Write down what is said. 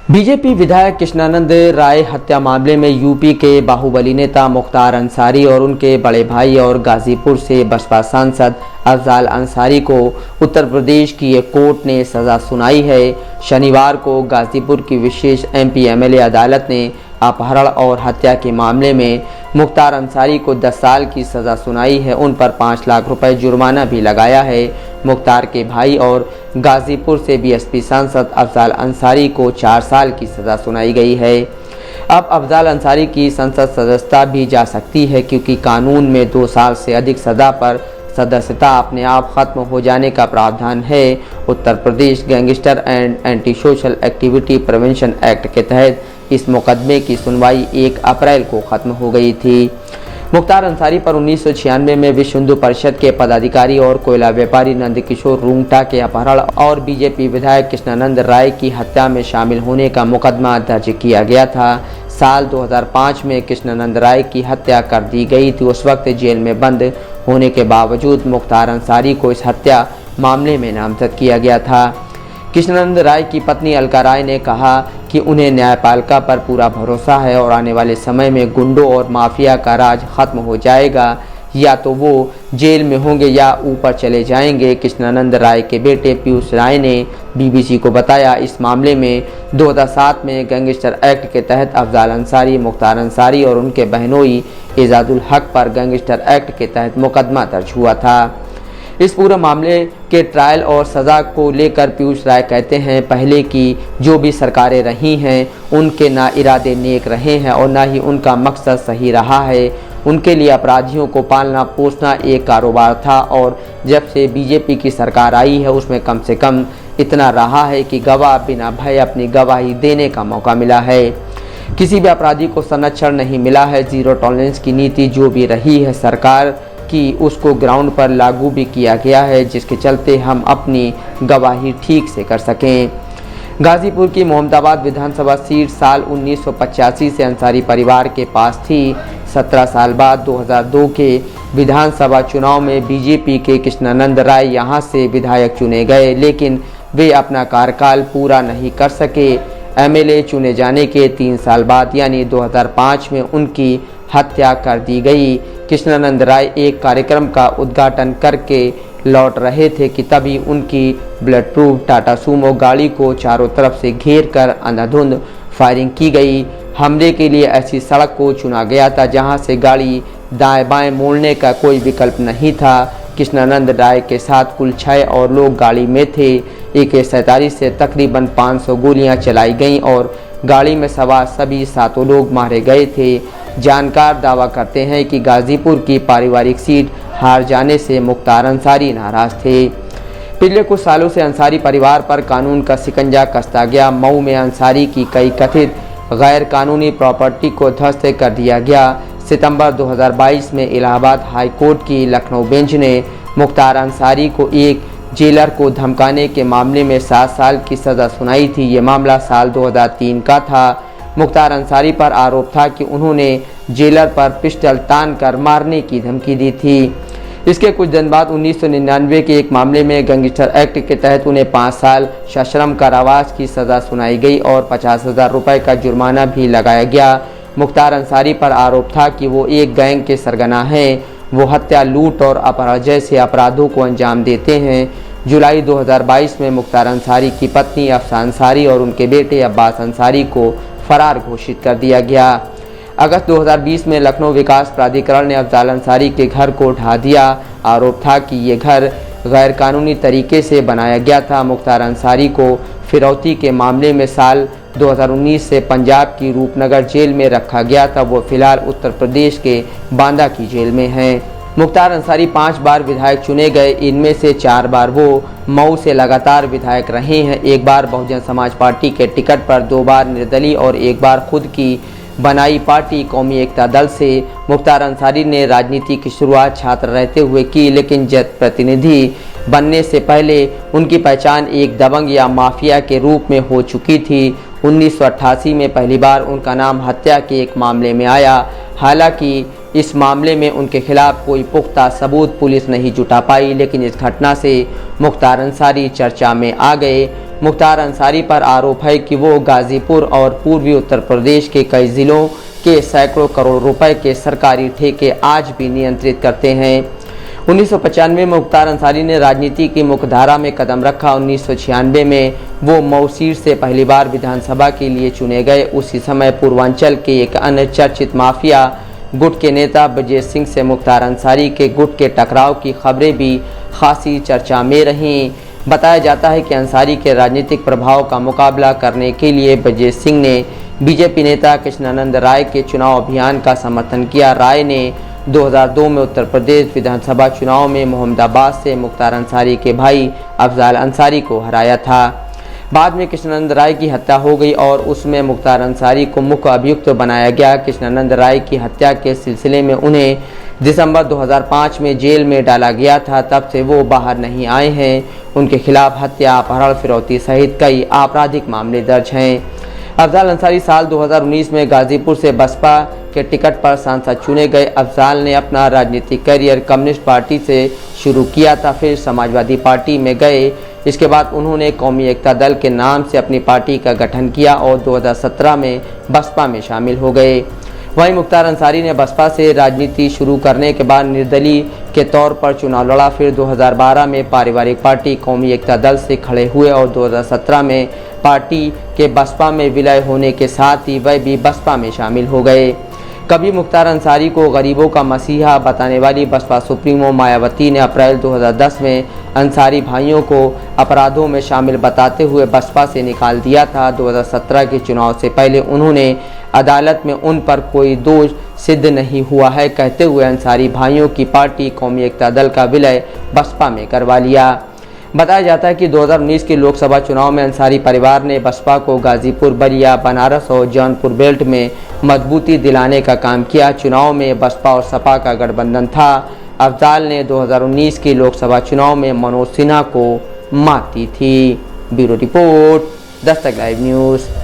BJP विधायक कृष्णानंद राय हत्या मामले में यूपी के बाहुबली नेता मुख्तार अंसारी और उनके बड़े भाई और गाजीपुर से बसपा सांसद अफजाल अंसारी को उत्तर प्रदेश की एक कोर्ट ने सज़ा सुनाई है। शनिवार को गाजीपुर की विशेष एमपी एमएलए अदालत ने अपहरण और हत्या के मामले में मुख्तार अंसारी को 10 साल की सज़ा सुनाई है। उन पर 5 लाख रुपए जुर्माना भी लगाया है। मुख्तार के भाई और गाजीपुर से बीएसपी सांसद अफजाल अंसारी को 4 साल की सज़ा सुनाई गई है। अब अफजाल अंसारी की संसद सदस्यता भी जा सकती है, क्योंकि कानून में 2 साल से अधिक सज़ा पर सदस्यता अपने आप खत्म हो जाने का प्रावधान है। Uttar Pradesh gangster and anti social activity prevention act के तहत इस मुकदमे की सुनवाई 1 अप्रैल को खत्म हो गई थी। मुख्तार अंसारी पर 1996 में विश्व हिंदू परिषद के पदाधिकारी और कोयला व्यापारी नंदकिशोर रुंगटा के अपहरण और बीजेपी विधायक कृष्णानंद राय की हत्या में शामिल होने का मुकदमा दर्ज किया गया था। साल 2005 में कृष्णानंद राय की हत्या कर दी गई थी। उस वक्त जेल में बंद होने के बावजूद मुख्तार अंसारी को इस हत्या मामले में नामजद किया गया था। कृष्णानंद राय की पत्नी अलका राय ने कहा कि उन्हें न्यायपालिका पर पूरा भरोसा है और आने वाले समय में गुंडों और माफिया का राज खत्म हो जाएगा। या तो वो जेल में होंगे या ऊपर चले जाएंगे। कृष्णानंद राय के बेटे पीयूष राय ने बीबीसी को बताया, इस मामले में 2007 में गैंगस्टर एक्ट के तहत अफजाल अंसारी, मुख्तार अंसारी और उनके बहनोई एजाजुल हक पर गैंगस्टर एक्ट के तहत मुकदमा दर्ज हुआ था। इस पूरे मामले के ट्रायल और सज़ा को लेकर पीयूष राय कहते हैं, पहले की जो भी सरकारें रही हैं उनके ना इरादे नेक रहे हैं और ना ही उनका मकसद सही रहा है। उनके लिए अपराधियों को पालना पोसना एक कारोबार था और जब से बीजेपी की सरकार आई है उसमें कम से कम इतना रहा है कि गवाह बिना भय अपनी गवाही देने का मौका मिला है। किसी भी अपराधी को संरक्षण नहीं मिला है। जीरो टॉलरेंस की नीति जो भी रही है सरकार कि उसको ग्राउंड पर लागू भी किया गया है, जिसके चलते हम अपनी गवाही ठीक से कर सकें। गाजीपुर की मोहम्मदाबाद विधानसभा सीट साल 1985 से अंसारी परिवार के पास थी। 17 साल बाद 2002 के विधानसभा चुनाव में बीजेपी के कृष्णानंद राय यहां से विधायक चुने गए, लेकिन वे अपना कार्यकाल पूरा नहीं कर सके। एमएलए चुने जाने के 3 साल बाद यानी 2005 में उनकी हत्या कर दी गई। कृष्णानंद राय एक कार्यक्रम का उद्घाटन करके लौट रहे थे कि तभी उनकी बुलेट प्रूफ टाटा सूमो गाड़ी को चारों तरफ से घेर कर अंधाधुंध फायरिंग की गई। हमले के लिए ऐसी सड़क को चुना गया था जहां से गाड़ी दाएं बाएं मोड़ने का कोई विकल्प नहीं था। कृष्णानंद राय के साथ कुल 6 और लोग गाड़ी में थे। AK-47 से तकरीबन 500 गोलियां चलाई गईं और गाड़ी में सवार सभी 7 लोग मारे गए थे। जानकार दावा करते हैं कि गाजीपुर की पारिवारिक सीट हार जाने से मुख्तार अंसारी नाराज थे। पिछले कुछ सालों से अंसारी परिवार पर कानून का शिकंजा कसता गया। मऊ में अंसारी की कई कथित गैर कानूनी प्रॉपर्टी को ध्वस्त कर दिया गया। सितंबर 2022 में इलाहाबाद हाई कोर्ट की लखनऊ बेंच ने मुख्तार अंसारी को एक जेलर को धमकाने के मामले में 7 साल की सज़ा सुनाई थी। ये मामला साल 2003 का था। मुख्तार अंसारी पर आरोप था कि उन्होंने जेलर पर पिस्टल तान कर मारने की धमकी दी थी। इसके कुछ दिन बाद 1999 के एक मामले में गैंगस्टर एक्ट के तहत उन्हें 5 साल सश्रम कारावास की सज़ा सुनाई गई और 50,000 रुपये का जुर्माना भी लगाया गया। मुख्तार अंसारी पर आरोप था कि वो एक गैंग के सरगना हैं। वो हत्या, लूट और अपहरण जैसे अपराधों को अंजाम देते हैं। जुलाई 2022 में मुख्तार अंसारी की पत्नी अफसा अंसारी और उनके बेटे अब्बास अंसारी को फरार घोषित कर दिया गया। अगस्त 2020 में लखनऊ विकास प्राधिकरण ने अफजाल अंसारी के घर को ढा दिया। आरोप था कि ये घर गैर कानूनी तरीके से बनाया गया था। मुख्तार अंसारी को फिरौती के मामले में साल 2019 से पंजाब की रूपनगर जेल में रखा गया था। वो फिलहाल उत्तर प्रदेश के बांदा की जेल में हैं। मुख्तार अंसारी 5 बार विधायक चुने गए। इनमें से 4 बार वो मऊ से लगातार विधायक रहे हैं। 1 बार बहुजन समाज पार्टी के टिकट पर, 2 बार निर्दलीय और 1 बार खुद की बनाई पार्टी कौमी एकता दल से। मुख्तार अंसारी ने राजनीति की शुरुआत छात्र रहते हुए की, लेकिन जनप्रतिनिधि बनने से पहले उनकी पहचान एक दबंग या माफिया के रूप में हो चुकी थी। 1988 में पहली बार उनका नाम हत्या के एक मामले में आया। हालांकि इस मामले में उनके खिलाफ कोई पुख्ता सबूत पुलिस नहीं जुटा पाई, लेकिन इस घटना से मुख्तार अंसारी चर्चा में आ गए। मुख्तार अंसारी पर आरोप है कि वो गाजीपुर और पूर्वी उत्तर प्रदेश के कई ज़िलों के सैकड़ों करोड़ रुपए के सरकारी ठेके आज भी नियंत्रित करते हैं। 1995 में मुख्तार अंसारी ने राजनीति की मुख्यधारा में कदम रखा। 1996 में वो मऊ सीट से पहली बार विधानसभा के लिए चुने गए। उसी समय पूर्वांचल के एक अन्य चर्चित माफिया गुट के नेता ब्रजेश सिंह से मुख्तार अंसारी के गुट के टकराव की खबरें भी खासी चर्चा में रहीं। बताया जाता है कि अंसारी के राजनीतिक प्रभाव का मुकाबला करने के लिए ब्रजेश सिंह ने बीजेपी नेता कृष्णानंद राय के चुनाव अभियान का समर्थन किया। राय ने 2002 में उत्तर प्रदेश विधानसभा चुनाव में मोहम्मदाबाद से मुख्तार अंसारी के भाई अफजाल अंसारी को हराया था। बाद में कृष्णानंद राय की हत्या हो गई और उसमें मुख्तार अंसारी को मुख्य अभियुक्त बनाया गया। कृष्णानंद राय की हत्या के सिलसिले में उन्हें दिसंबर 2005 में जेल में डाला गया था। तब से वो बाहर नहीं आए हैं। उनके खिलाफ हत्या, अपहरण, फिरौती सहित कई आपराधिक मामले दर्ज हैं। अफजाल अंसारी साल 2019 में गाजीपुर से बसपा के टिकट पर सांसद चुने गए। अफजाल ने अपना राजनीतिक करियर कम्युनिस्ट पार्टी से शुरू किया था, फिर समाजवादी पार्टी में गए। इसके बाद उन्होंने कौमी एकता दल के नाम से अपनी पार्टी का गठन किया और 2017 में बसपा में शामिल हो गए। वहीं मुख्तार अंसारी ने बसपा से राजनीति शुरू करने के बाद निर्दलीय के तौर पर चुनाव लड़ा। फिर 2012 में पारिवारिक पार्टी कौमी एकता दल से खड़े हुए और 2017 में पार्टी के बसपा में विलय होने के साथ ही वह भी बसपा में शामिल हो गए। कभी मुख्तार अंसारी को गरीबों का मसीहा बताने वाली बसपा सुप्रीमो मायावती ने अप्रैल 2010 में अंसारी भाइयों को अपराधों में शामिल बताते हुए बसपा से निकाल दिया था। 2017 के चुनाव से पहले उन्होंने अदालत में उन पर कोई दोष सिद्ध नहीं हुआ है कहते हुए अंसारी भाइयों की पार्टी कौमी एकता दल का विलय बसपा में करवा लिया। बताया जाता है कि 2019 के लोकसभा चुनाव में अंसारी परिवार ने बसपा को गाजीपुर, बलिया, बनारस और जौनपुर बेल्ट में मजबूती दिलाने का काम किया। चुनाव में बसपा और सपा का गठबंधन था। अफजाल ने 2019 के लोकसभा चुनाव में मनोज सिन्हा को मात दी थी। Bureau report, Dastak live news.